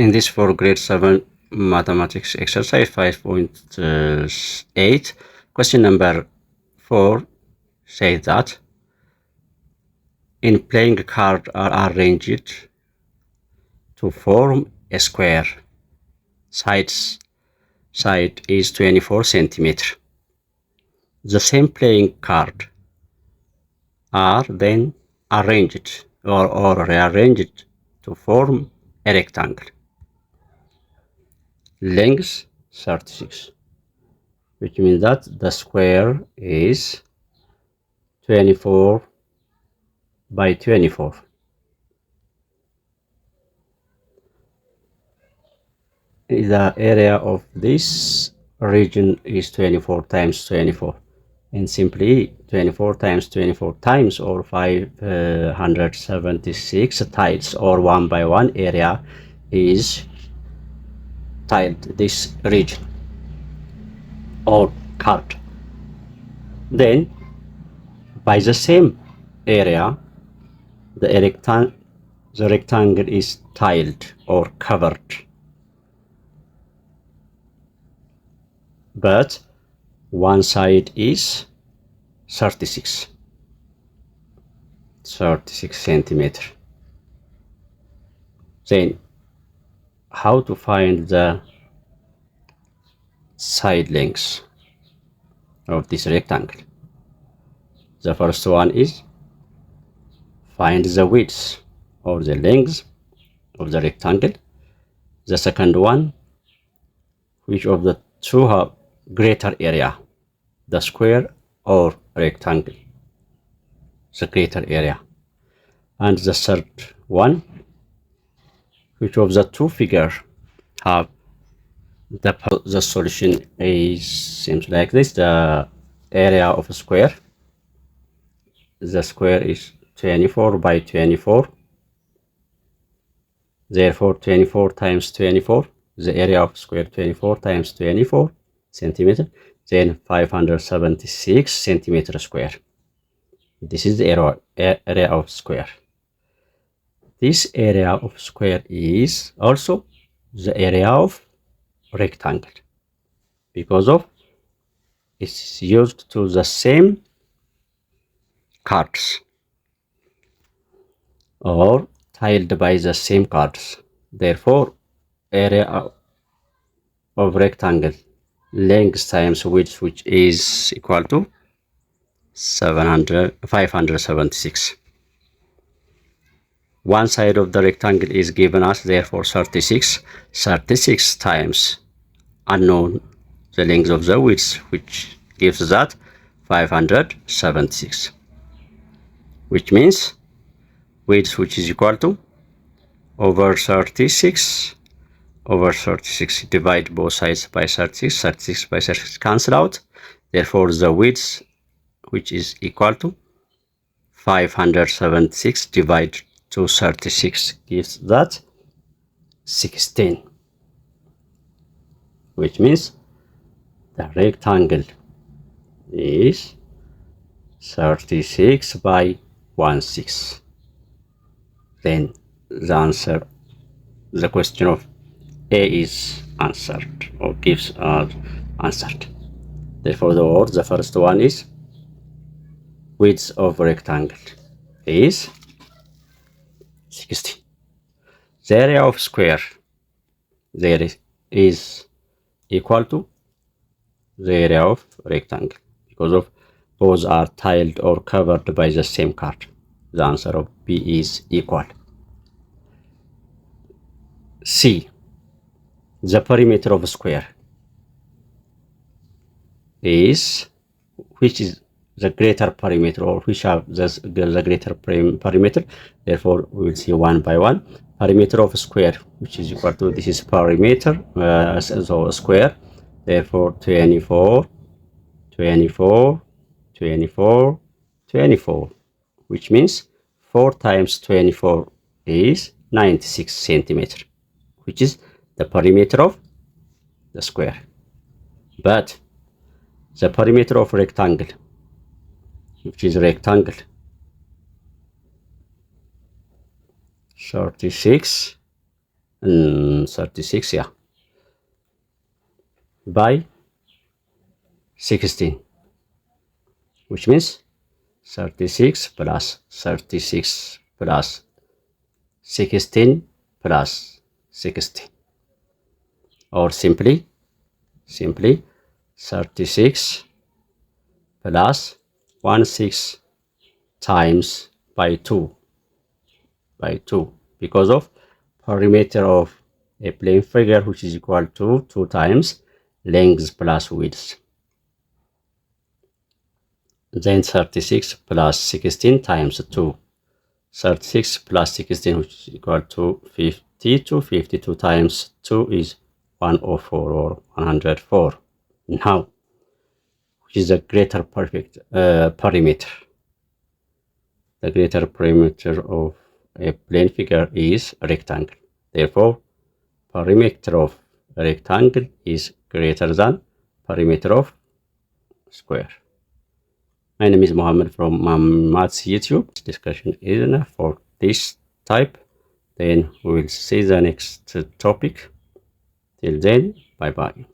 In this for grade 7 mathematics exercise 5.8, question number 4 says that in playing cards are arranged to form a square. Side is 24 centimeter. The same playing card are then arranged or rearranged to form a rectangle. Length 36, which means that the square is 24 by 24. The area of this region is 24 times 24, and simply 24 times 24 times or 576 tiles or 1 by 1 area is tiled this region or card. Then by the same area the rectangle is tiled or covered, but one side is 36 centimeter. Then how to find the side lengths of this rectangle? The first one is find the width or the length of the rectangle. The second one, which of the two have greater area, the square or rectangle, the greater area. And the third one, which of the two figures have the solution is seems like this. The area of a square, the square is 24 by 24, therefore 24 times 24, the area of square 24 times 24 centimeter, then 576 centimeter square. This is the area of square. This area of square is also the area of rectangle because of it's used to the same cards or tiled by the same cards. Therefore, area of rectangle length times width, which is equal to 576. One side of the rectangle is given us, therefore 36 times unknown the length of the width, which gives that 576, which means width, which is equal to over 36 divide both sides by 36 by 36 cancel out, therefore the width, which is equal to 576 divided to 36 gives that 16, which means the rectangle is 36 by 16. Then the answer, the question of A is answered or gives answered. Therefore the first one is width of rectangle is 60. The area of square there is equal to the area of rectangle because of both are tiled or covered by the same card. The answer of B is equal. C. The perimeter of a square is, which is the greater perimeter, or which have the greater perimeter. Therefore we will see one by one. Perimeter of a square, which is equal to, this is perimeter, so a square, therefore 24, which means 4 times 24 is 96 centimeter, which is the perimeter of the square. But the perimeter of rectangle, which is rectangle, 36 36, yeah, by 16, which means 36 plus 36 plus 16 plus 16, or simply 36 plus 16 times by 2 because of perimeter of a plane figure, which is equal to 2 times length plus width. Then 36 plus 16 times 2. 36 plus 16, which is equal to 52. 52 times 2 is 104 or 104. Now, which is a greater perimeter? The greater perimeter of a plane figure is a rectangle. Therefore, perimeter of a rectangle is greater than perimeter of square. My name is Mohammed from Maths YouTube. Discussion is enough for this type. Then we will see the next topic. Till then, bye bye.